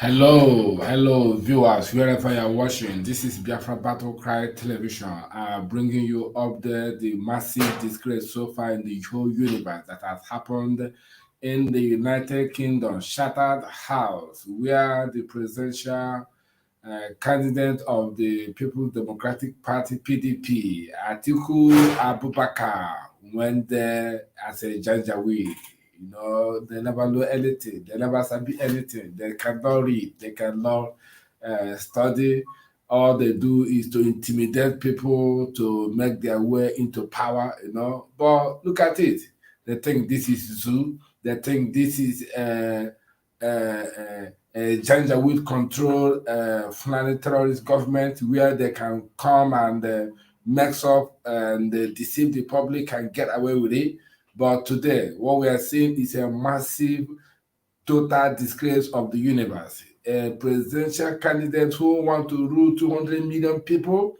Hello, viewers, wherever you're watching. This is Biafra Battle Cry Television, bringing you the massive disgrace so far in the whole universe that has happened in the United Kingdom, Shattered House, where the presidential candidate of the People's Democratic Party (PDP), Atiku Abubakar, went there as a Janjawee. You know, they never know anything. They never sabi anything. They cannot read. They cannot study. All they do is to intimidate people to make their way into power. You know, but look at it. They think this is zoo. They think this is Janjawee control Fulani terrorist government where they can come and mix up and deceive the public and get away with it. But today, what we are seeing is a massive, total disgrace of the universe. A presidential candidate who want to rule 200 million people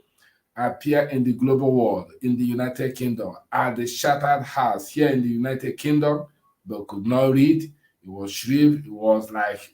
appear in the global world, in the United Kingdom, at the Shattered House here in the United Kingdom, but could not read. It was shriveled. It was like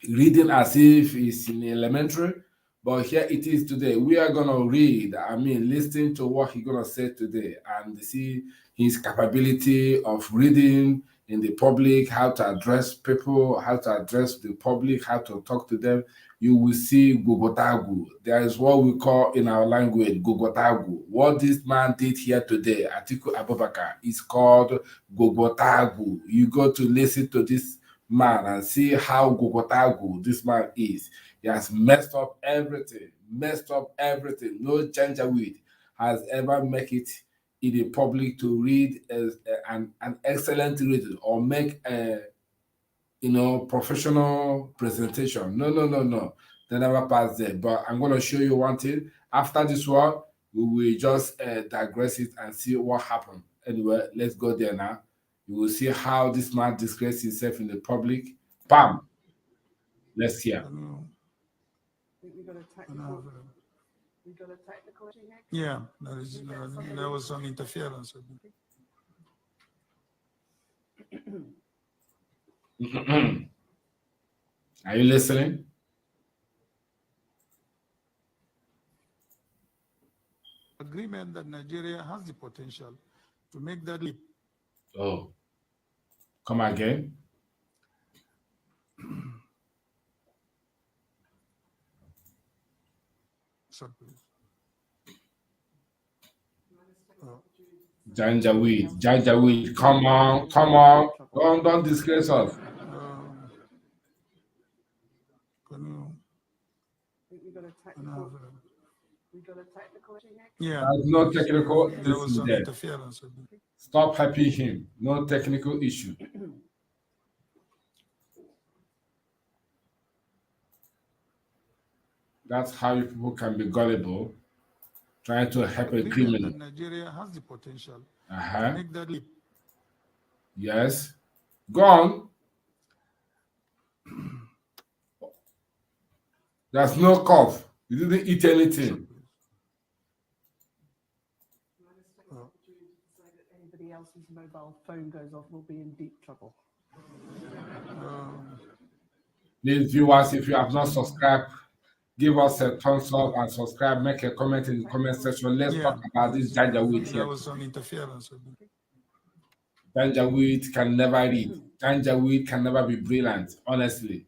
reading as if it's in elementary, but here it is today. We are going to read, listen to what he's going to say today and see his capability of reading in the public, how to address people, how to address the public, how to talk to them. You will see Gogotagu. There is what we call in our language Gogotagu. What this man did here today, Atiku Abubakar, is called Gogotagu. You go to listen to this man and see how Gogotagu this man is. He has messed up everything. No Janjawee has ever make it in the public to read an excellent reading or make a professional presentation. No. They never pass there. But I'm going to show you one thing. After this one, we will just digress it and see what happened. Anyway, let's go there now. You will see how this man disgraced himself in the public. Bam! Let's hear. Yeah, there was some interference. Are you listening? Agreement that Nigeria has the potential to make that leap. Oh, come again. Sorry, please. Janjawee, come on. Don't disgrace us. Yeah, there's no technical there was some there. interference. Stop helping him. No technical issue. That's how you people can be gullible, trying to help a criminal. Nigeria has the potential to make that leap. Yes. Go on. There's no cough. You didn't eat anything. Anybody else's mobile phone goes off, we'll be in deep trouble. Please, viewers, if you have not subscribed, give us a thumbs up and subscribe. Make a comment in the comment section. Let's talk about this Janjawee here. There was some interference. Janjawee can never read. Janjawee can never be brilliant, honestly.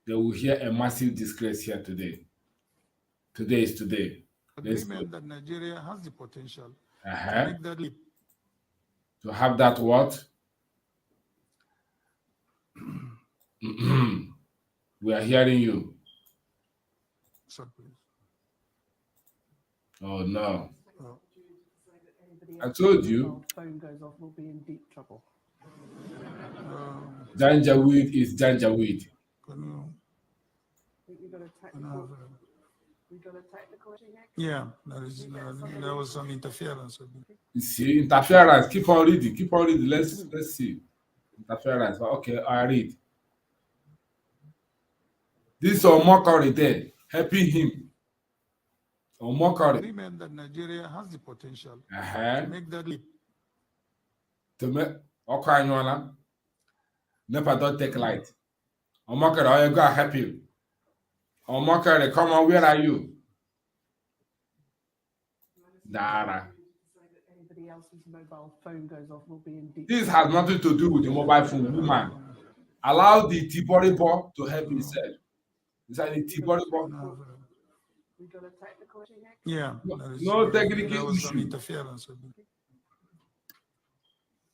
They will hear a massive disgrace here today. Today is today. Agreement that Nigeria has the potential to make that leap. To have that what? We are hearing you. Sorry, please. Oh no. I told you. Phone goes off, we'll be in deep trouble. Janjawee is Janjawee. Yeah, there was some interference. You see, interference. Keep on reading. Let's see. Interference. Okay, I read. This is Omokari there, helping him. Omokari. Agreement that Nigeria has the potential to make that leap. To make Okanywana. Never don't take light. Abubakar, I go help him. Abubakar, come on, where are you? Dara. Anybody else's mobile phone goes off will be in deep. This has nothing to do with the mobile phone, woman. Allow the Tiboribo to help himself. Is that the Tiboribo? We got a technical issue here. Yeah. No There technical was some issue. interference.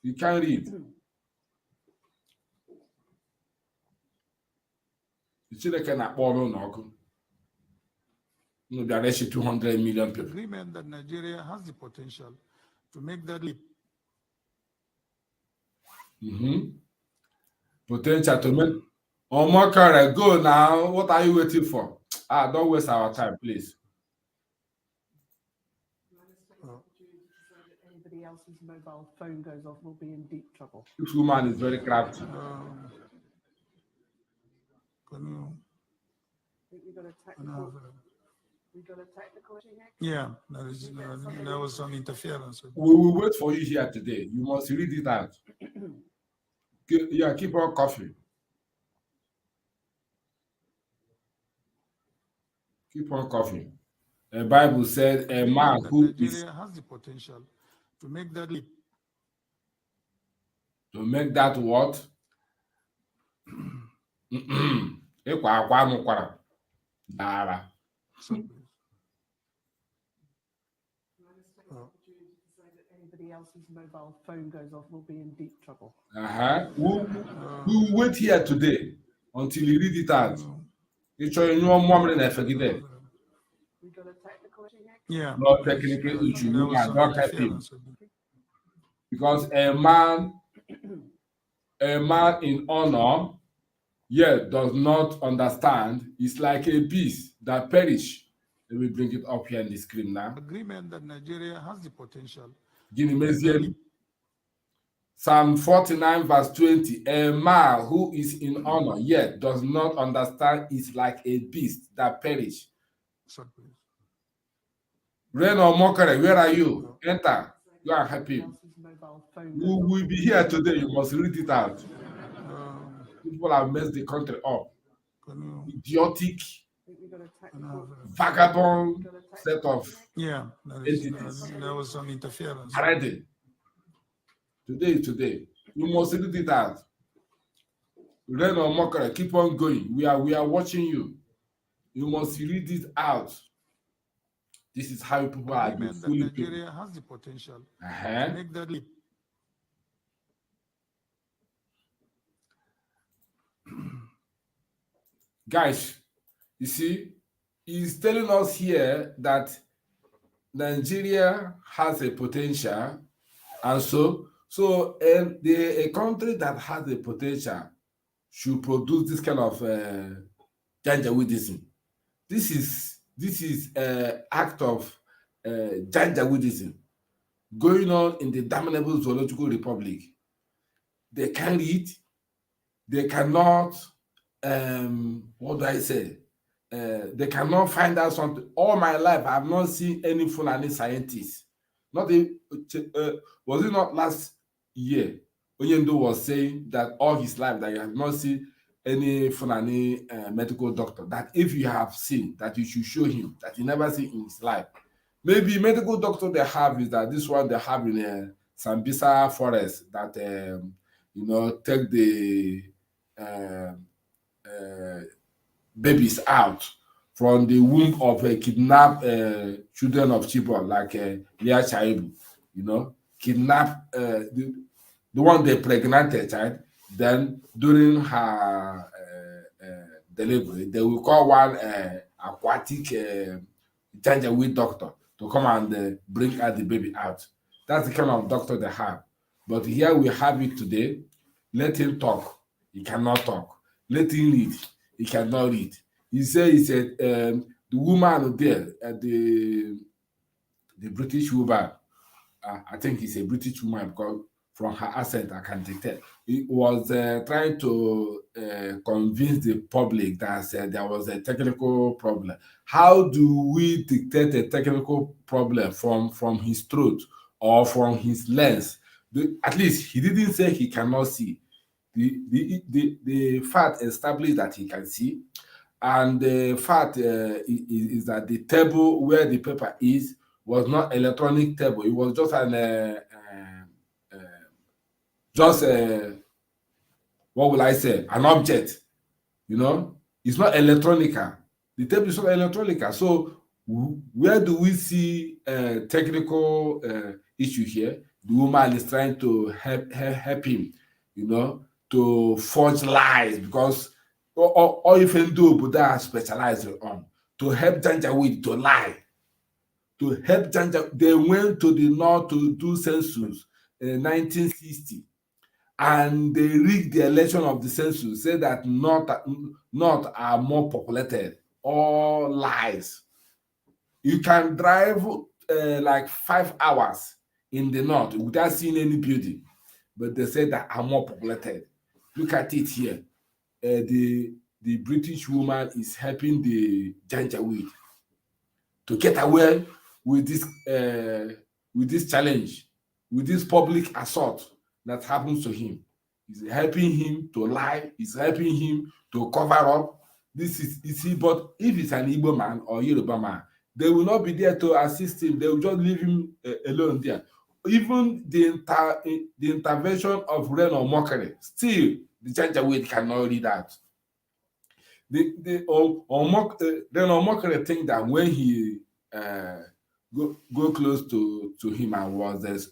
You can't read. Chineke na-akpọ ọrụ n'ọkụ. Unu bịara echi 200 million people. Agreement that Nigeria has the potential to make that leap. Potential to make. Abubakar, go now. What are you waiting for? Don't waste our time, please. Anybody else's mobile phone goes off will be in deep trouble. This woman is very crafty. Can you? I think we got a technical. We got a technical issue here. Yeah, there was some interference. We will wait for you here today. You must read it out. Yeah, keep on coughing. Keep on coughing. The Bible said a man who Nigeria has the potential to make that leap. To make that what? Ịkwa akwa amụkwara. Dara. Anybody else's mobile phone goes off will be in deep trouble. We will wait here today until you read it out. It's your new mom and forget. We got a technical issue here. Yeah. Not technical issue. There You was some cannot help him. interference. Because a man in honor, yet does not understand, is like a beast that perish. Let me bring it up here in the screen now. Agreement that Nigeria has the potential. Psalm 49 verse 20. A man who is in honor, yet does not understand, is like a beast that perish. Rain or mockery, where are you? Enter. Go and help him. We will be here today. You must read it out. People have messed the country up. Idiotic, vagabond set of entities. There was some interference. Already. Today. You must read it out. Rain or mockery, keep on going. We are watching you. You must read it out. This is how people are Agreement that Nigeria has the potential to make that leap. Guys, you see, he's telling us here that Nigeria has a potential, and so a country that has a potential should produce this kind of Janjaweedism. This is act of Janjaweedism going on in the damnable zoological republic. They can't read, they cannot, what do I say? They cannot find out something. All my life, I have not seen any Fulani scientists. Was it not last year? Oyendo was saying that all his life that he has not seen any Fulani medical doctor. That if you have seen, that you should show him that he never seen in his life. Maybe medical doctor they have is that this one they have in Sambisa forest that take the babies out from the womb of kidnapped children of Chibok, like Leah Chaibu, kidnap the one they pregnant child. Then during her delivery, they will call one aquatic Janjawee doctor to come and bring out the baby out. That's the kind of doctor they have. But here we have it today. Let him talk. He cannot talk. Let him read. He cannot read. He said the woman there, the British woman, I think he's a British woman because from her accent I can detect. He was trying to convince the public that there was a technical problem. How do we detect a technical problem from his throat or from his lens? At least he didn't say he cannot see. The fact established that he can see, and the fact is that the table where the paper is was not electronic table. It was just an what will I say, an object. You know, it's not electronica. The table is not electronica. So where do we see technical issue here? The woman is trying to help him, you know, to forge lies, because all you can do, but that specialized on to help Janjawee to lie. To help Janjawee, they went to the north to do census in 1960. And they rigged the election of the census, say that North are more populated. All lies. You can drive like 5 hours in the north without seeing any building, but they say that are more populated. Look at it here. The British woman is helping the Janjawee to get away with this challenge, with this public assault that happens to him. It's helping him to lie. It's helping him to cover up. This is, you see, but if it's an Igbo man or Yoruba man, they will not be there to assist him. They will just leave him alone there. Even the intervention of Ren or Mockery, still the Janjawee cannot read that. Ren or Mockery think that when he go close to him and was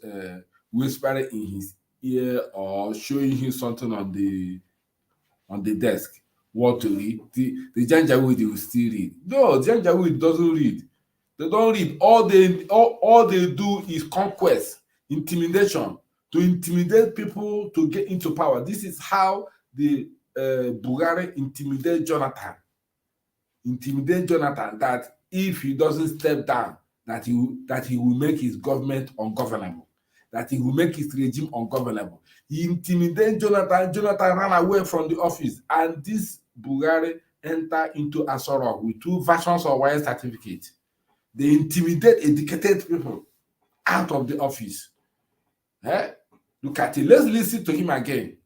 whispering in his ear or showing him something on the desk, what to read, the Janjawee will still read. No, Janjawee doesn't read. They don't read. All they do is conquest, intimidation, to intimidate people to get into power. This is how the Bulgari intimidate Jonathan. That if he doesn't step down, that he will make his government ungovernable, that he will make his regime ungovernable. He intimidated Jonathan. Jonathan ran away from the office, and this Bulgari entered into Asorok with 2 versions of wire certificate. They intimidate educated people out of the office. Look at it. Let's listen to him again.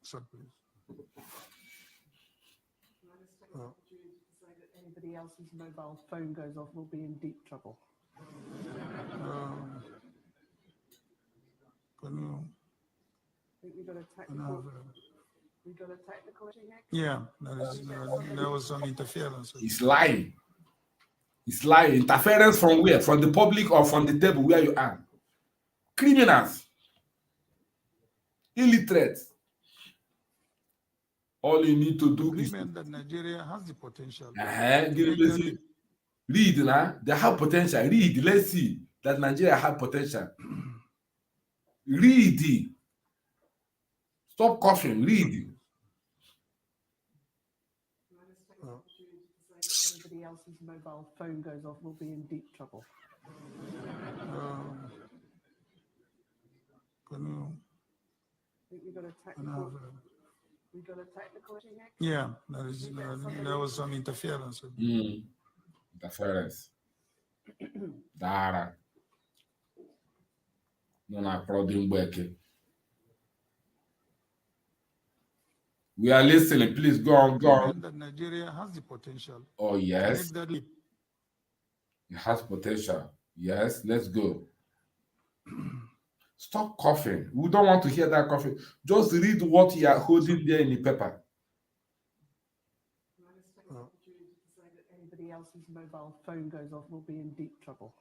Sir, please. Anybody else's mobile phone goes off will be in deep trouble. Can you? I think we got a technical. We got a technical issue here. Yeah, there was some interference. He's lying. Interference from where? From the public or from the table where you are? Criminals. Illiterate. All you need to do is that Nigeria has the potential. Read now. They have potential. Read. Let's see that Nigeria has potential. Read. Stop coughing. Read. Anybody else's mobile phone goes off will be in deep trouble. Can you? I think we got a technical. We got a technical issue here. Yeah, there was some interference. Interference. Dara. No problem working. We are listening. Please go on. That Nigeria has the potential. Oh yes. It has potential. Yes, let's go. Stop coughing. We don't want to hear that coughing. Just read what you are holding there in the paper. Anybody else's mobile phone goes off will be in deep trouble.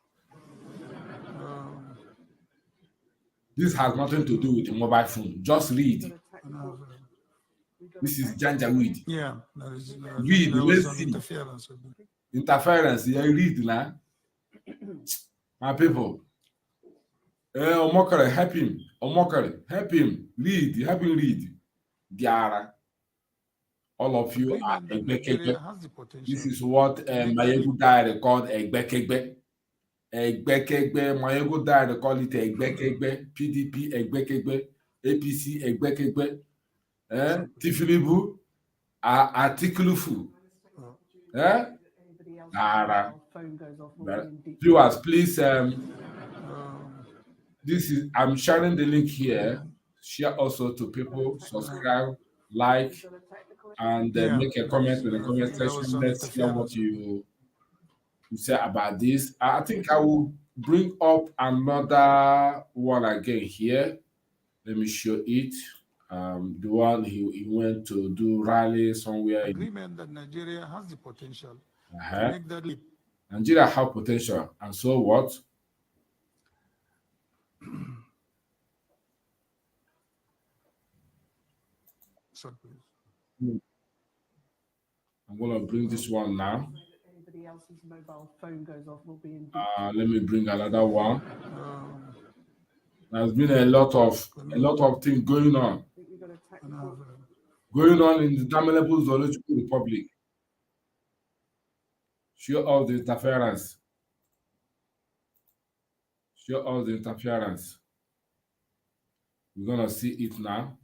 This has nothing to do with the mobile phone. Just read. This is Janjawee. Yeah. Read. Let's see. Interference. Yeah, read now. My people. Omokare, help him. Omokare, help him. Read. Help him read. Diara. All of you are Egbekegbe. This is what Mayegu Dai called Egbekegbe. Egbekegbe. Mayegu Dai call it Egbekegbe. PDP Egbekegbe. APC Egbekegbe. Tifilibu. Atikulufu. Dara. Viewers, please. This is, I'm sharing the link here. Share also to people, subscribe, like, and make a comment in the comment section. Let's hear what you say about this. I think I will bring up another one again here. Let me show it. The one he went to do rally somewhere. Agreement that Nigeria has the potential to make that leap. Nigeria have potential, and so what? I'm gonna bring this one now. Anybody else's mobile phone goes off, will be in. Let me bring another one. There's been a lot of things going on. Going on in the damnable Zoological Republic. Show all the interference. Show all the interference. We're gonna see it now.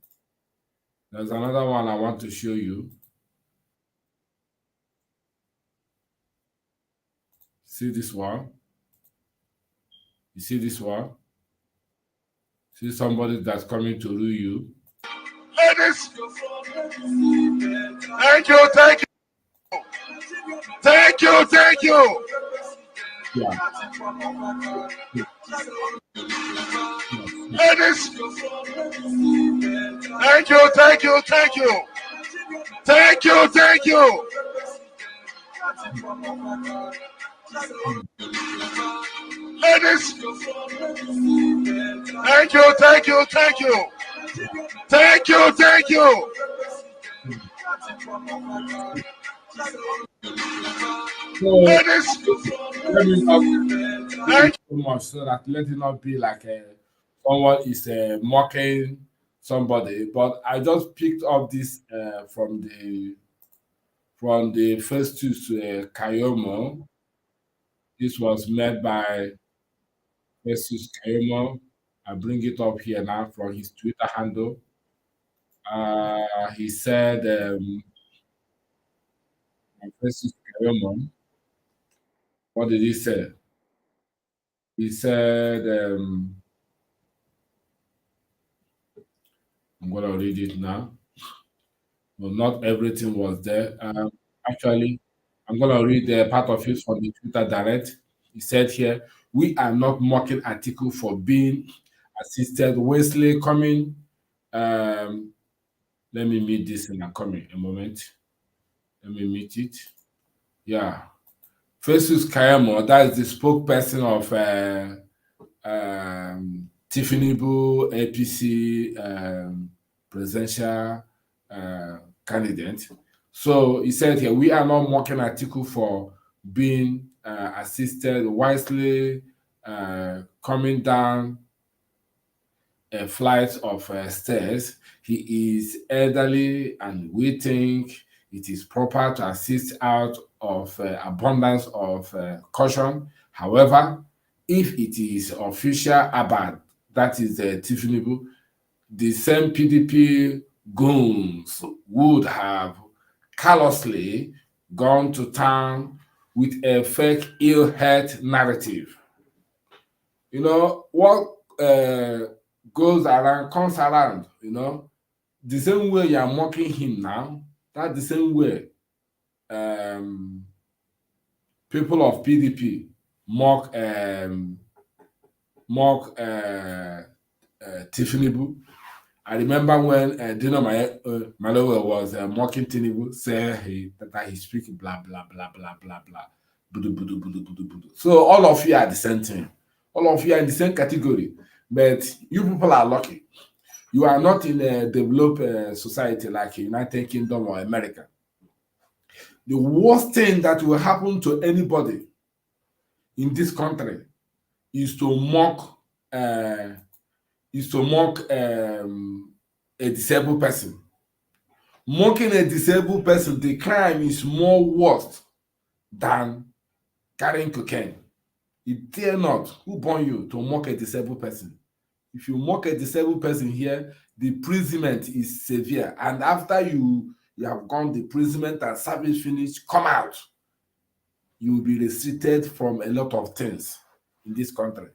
There's another one I want to show you. See this one? You see this one? See somebody that's coming to rule you. Ladies, thank you, thank you. Thank you, thank you. Yeah. Ladies, thank you, thank you, thank you. Thank you, thank you. Ladies, thank you, thank you, thank you. Thank you, thank you. So, Ladies, let me not so much so that let it not be like someone is mocking somebody. But I just picked up this from the first two to Kayomo. This was made by Festus Kayomo. I bring it up here now from his Twitter handle. He said, Festus Kayomo, what did he say? He said, I'm going to read it now. Well, not everything was there. Actually, I'm going to read the part of it from the Twitter direct. He said here, we are not mocking Atiku for being assisted. Wesley coming. Let me meet this in a comment a moment. Let me meet it. Yeah. Festus Kayamo, that is the spokesperson of Tiffany Boo, APC presidential candidate. So he said here, we are not mocking Atiku for being assisted wisely, coming down a flight of stairs. He is elderly, and we think it is proper to assist out of abundance of caution. However, if it is official Abad, that is Tiffany Boo, the same PDP goons would have callously gone to town with a fake ill health narrative. You know, what goes around comes around, you know. The same way you are mocking him now, that's the same way people of PDP mock Tiffany. I remember when Dino Malowe was mocking Tinubu, saying that he speaks blah, blah, blah, blah, blah, blah. Budu, budu, budu, budu, budu. So all of you are the same thing. All of you are in the same category. But you people are lucky. You are not in a developed society like United Kingdom or America. The worst thing that will happen to anybody in this country is to mock a disabled person. Mocking a disabled person, the crime is more worse than carrying cocaine. You dare not, who born you to mock a disabled person? If you mock a disabled person here, the imprisonment is severe. And after you have gone the imprisonment and service finished, come out, you will be restricted from a lot of things in this country.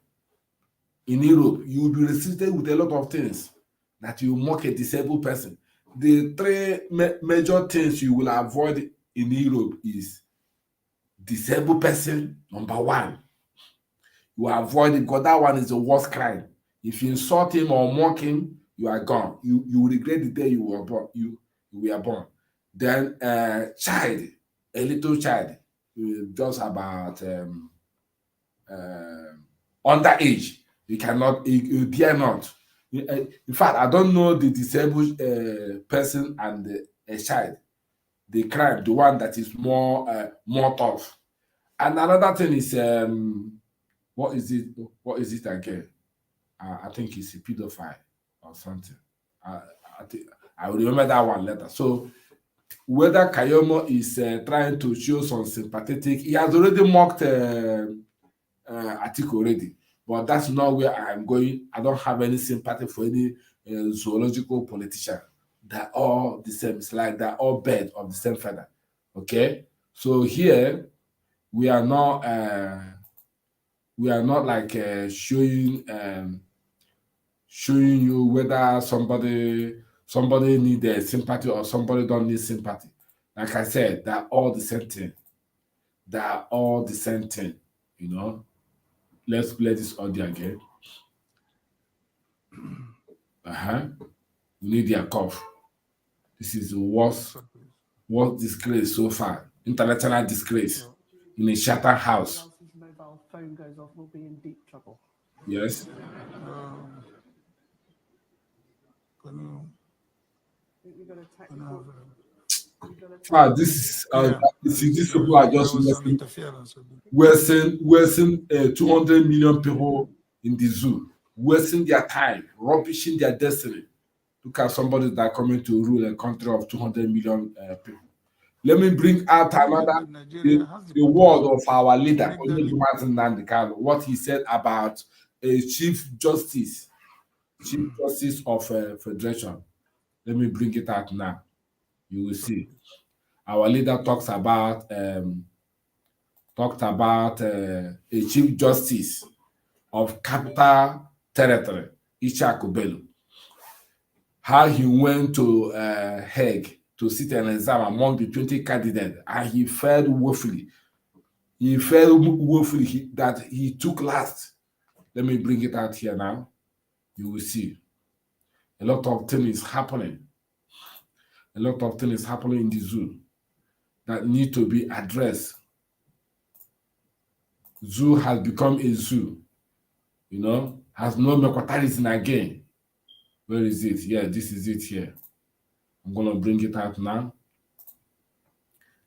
in Europe, you will be restricted with a lot of things that you mock a disabled person. The three major things you will avoid in Europe is disabled person, number one. You avoid it because that one is the worst crime. If you insult him or mock him, you are gone. You will regret the day you were born. You were born. Then child, a little child, just about underage. You cannot, you dare not. In fact, I don't know the disabled person and a child. The crime, the one that is more tough. And another thing is what is it? What is it again? I think it's a pedophile or something. I think I will remember that one later. So whether Kayomo is trying to show some sympathetic, he has already mocked Atiku already, but that's not where I'm going. I don't have any sympathy for any zoological politician. They're all the same. It's like they're all birds of the same feather. Okay, so here we are not like showing you whether somebody need sympathy or somebody don't need sympathy. Like I said, they're all the same thing. They're all the same thing. You know. Let's play this audio again. We need their cough. This is the worst disgrace so far. International disgrace in a CHATHAM house. His mobile phone goes off, we'll be in deep trouble. Yes. We've got a technical. This these people are just wasting 200 million people in the zoo, wasting their time, rubbishing their destiny. Look at somebody that coming to rule a country of 200 million people. Let me bring out another the word of our leader, what he said about a Chief Justice of Federation. Let me bring it out now. You will see. Our leader talks about a Chief Justice of Capital Territory, Ishaku Bello. How he went to Hague to sit an exam among the 20 candidates, and he failed woefully. He failed woefully that he took last. Let me bring it out here now. You will see. A lot of things happening. A lot of things happening in the zoo that need to be addressed. Zoo has become a zoo, you know, has no mercantilism again. Where is it? Yeah, this is it here. I'm going to bring it out now.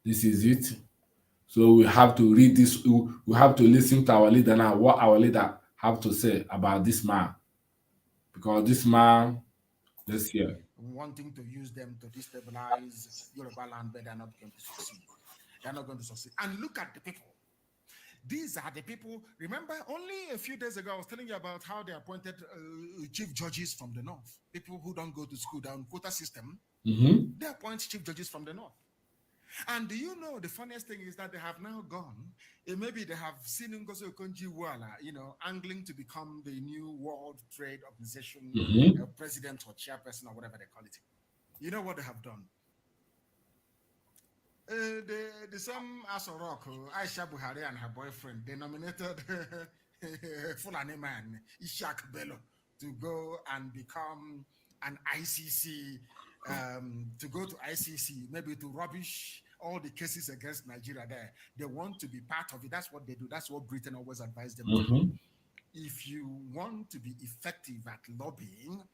This is it. So we have to read this. We have to listen to our leader now, what our leader have to say about this man. Because this man, let's hear. Wanting to use them to destabilize Yoruba land, but they're not going to succeed. They're not going to succeed. And look at the people. These are the people. Remember, only a few days ago, I was telling you about how they appointed chief judges from the north. People who don't go to school, down quota system. They appoint chief judges from the north. And do you know the funniest thing is that they have now gone, maybe they have seen Ngozi Okonjo-Iweala, you know, angling to become the new World Trade Organization president or chairperson or whatever they call it. You know what they have done? The same Asorok, Aisha Buhari and her boyfriend, they nominated Fulani man, Ishak Bello, to go and become an ICC, to go to ICC, maybe to rubbish all the cases against Nigeria there. They want to be part of it. That's what they do. That's what Britain always advised them to do. If you want to be effective at lobbying,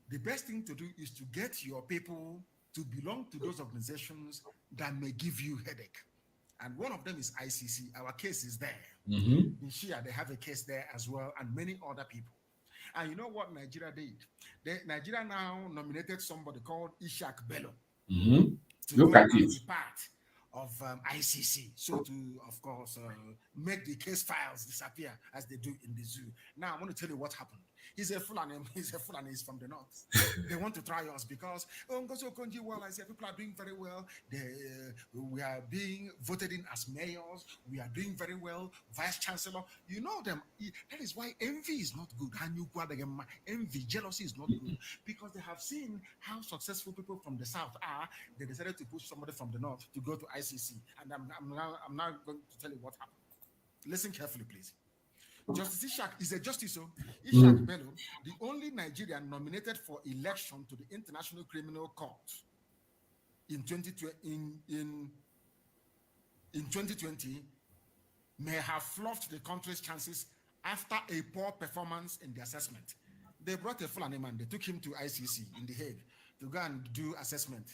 the best thing to do is to get your people to belong to those organizations that may give you headache. And one of them is ICC. Our case is there. In Shia, they have a case there as well, and many other people. And you know what Nigeria did? Nigeria now nominated somebody called Ishak Bello to Look go at and it. be part of ICC. So to, of course, make the case files disappear as they do in the zoo. Now, I want to tell you what happened. He's a Fulani. He's from the north. They want to try us because Ngozi Okonjo-Iweala, I say people are doing very well. We are being voted in as mayors. We are doing very well. Vice chancellor, you know them. That is why envy is not good. Envy, jealousy is not good because they have seen how successful people from the south are. They decided to push somebody from the north to go to ICC, and I'm now going to tell you what happened. Listen carefully, please. Justice Ishak is a justice. So Ishak Bello, the only Nigerian nominated for election to the International Criminal Court in 2020, may have fluffed the country's chances after a poor performance in the assessment. They brought a Fulani man. They took him to ICC in The Hague to go and do assessment.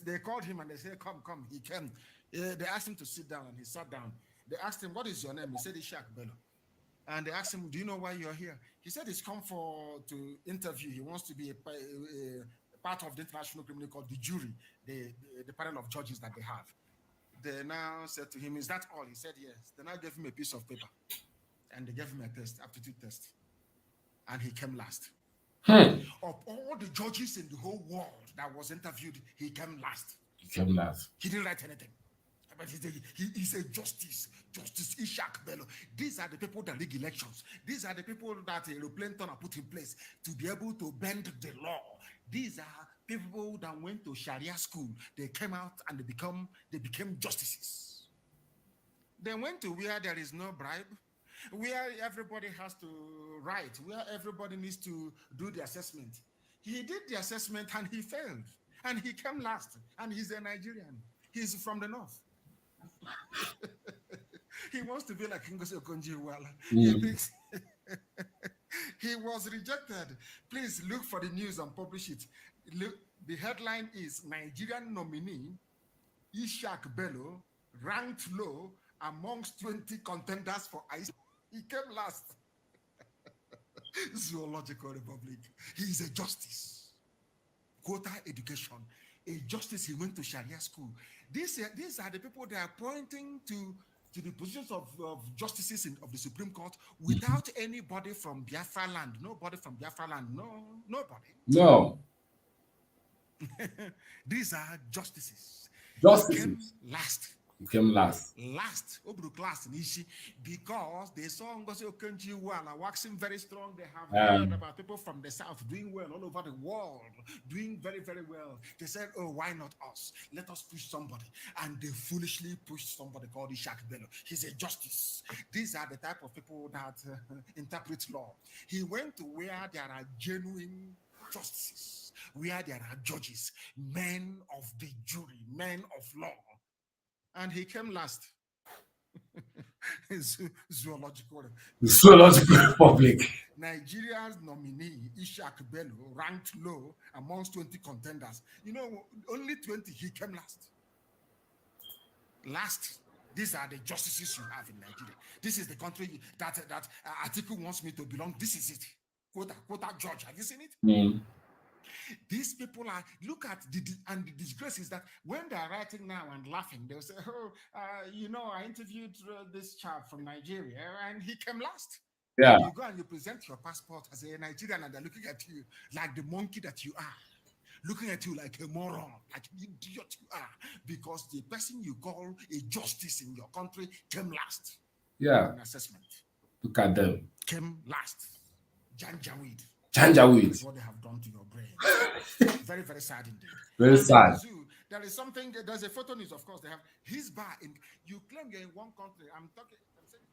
They called him and they said, come. He came. They asked him to sit down, and he sat down. They asked him, what is your name? He said, Ishak Bello. And they asked him, do you know why you're here? He said he's come to interview. He wants to be a part of the International Criminal Court, the jury, the panel of judges that they have. They now said to him, is that all? He said yes. They now gave him a piece of paper, and they gave him a test, aptitude test. And he came last. Of all the judges in the whole world that was interviewed, he came last. He came last. He didn't write anything. But he's a Justice Ishak Bello. These are the people that rig elections. These are the people that aeroplane turner put in place to be able to bend the law. These are people that went to Sharia school. They came out and they became justices. They went to where there is no bribe, where everybody has to write, where everybody needs to do the assessment. He did the assessment and he failed. And he came last. And he's a Nigerian. He's from the north. He wants to be like Ngozi Okonjo-Iweala. He was rejected. Please look for the news and publish it. Look, the headline is Nigerian nominee Ishak Bello ranked low amongst 20 contenders for ICC. He came last. Zoological Republic. He is a justice. Quota education. A justice, he went to Sharia school. These are the people that are pointing to the positions of justices of the Supreme Court without anybody from Biafra land. Nobody from Biafra land. No, nobody. No. These are justices. Justices. Last. He came last. Class Nishi, because they saw Ngozi Okonjo-Iweala waxing very strong. They have heard about people from the south doing well all over the world, doing very, very well. They said, oh, why not us? Let us push somebody. And they foolishly pushed somebody called Ishak Bello. He's a justice. These are the type of people that interpret law. He went to where there are genuine justices, where there are judges, men of the jury, men of law. And he came last. Zoological Republic. Nigeria's nominee, Ishak Bello, ranked low amongst 20 contenders. You know, only 20, he came last. Last. These are the justices you have in Nigeria. This is the country that Atiku wants me to belong. This is it. Quota judge. Have you seen it? These people are, look at the disgrace is that when they are writing now and laughing, they'll say, I interviewed this chap from Nigeria and he came last. Yeah. You go and you present your passport as a Nigerian and they're looking at you like the monkey that you are, looking at you like a moron, like an idiot you are, because the person you call a justice in your country came last. Yeah. In assessment. Look at them. Came last. Janjawee. Janjawee. What they have done to your brain. Very, very sad indeed. Very sad. There is something, there's a photo news, of course, they have his bar in, you claim you're in one country. I'm saying.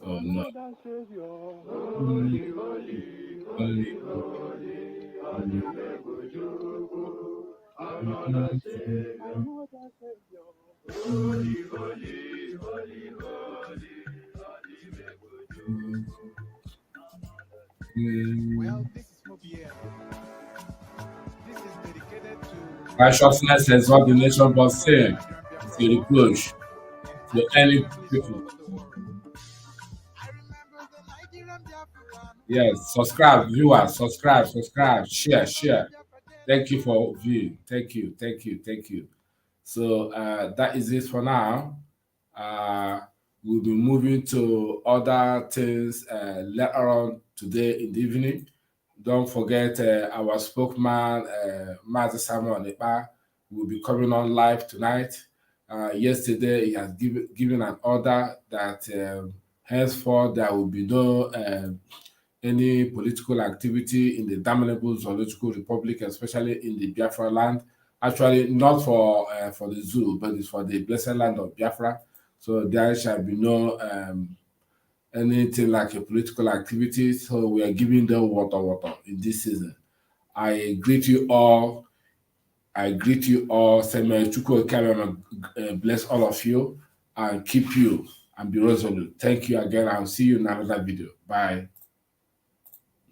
Oh no. Well, this is Mobiel. This is dedicated to Righteousness is what the nation was saying. It's a reproach to any people. Yes, subscribe, viewers, subscribe, share. Thank you for viewing. Thank you. So that is it for now. We'll be moving to other things later on today in the evening. Don't forget our spokesman, Mazi Samuel Nepa, will be coming on live tonight. Yesterday, he has given an order that henceforth there will be no any political activity in the damnable Zoological Republic, especially in the Biafra land. Actually, not for the zoo, but it's for the blessed land of Biafra. So there shall be no anything like a political activity. So we are giving them water in this season. I greet you all. Seme Chukwu Ekeme, bless all of you and keep you and be resolute. Thank you again. I'll see you in another video. Bye.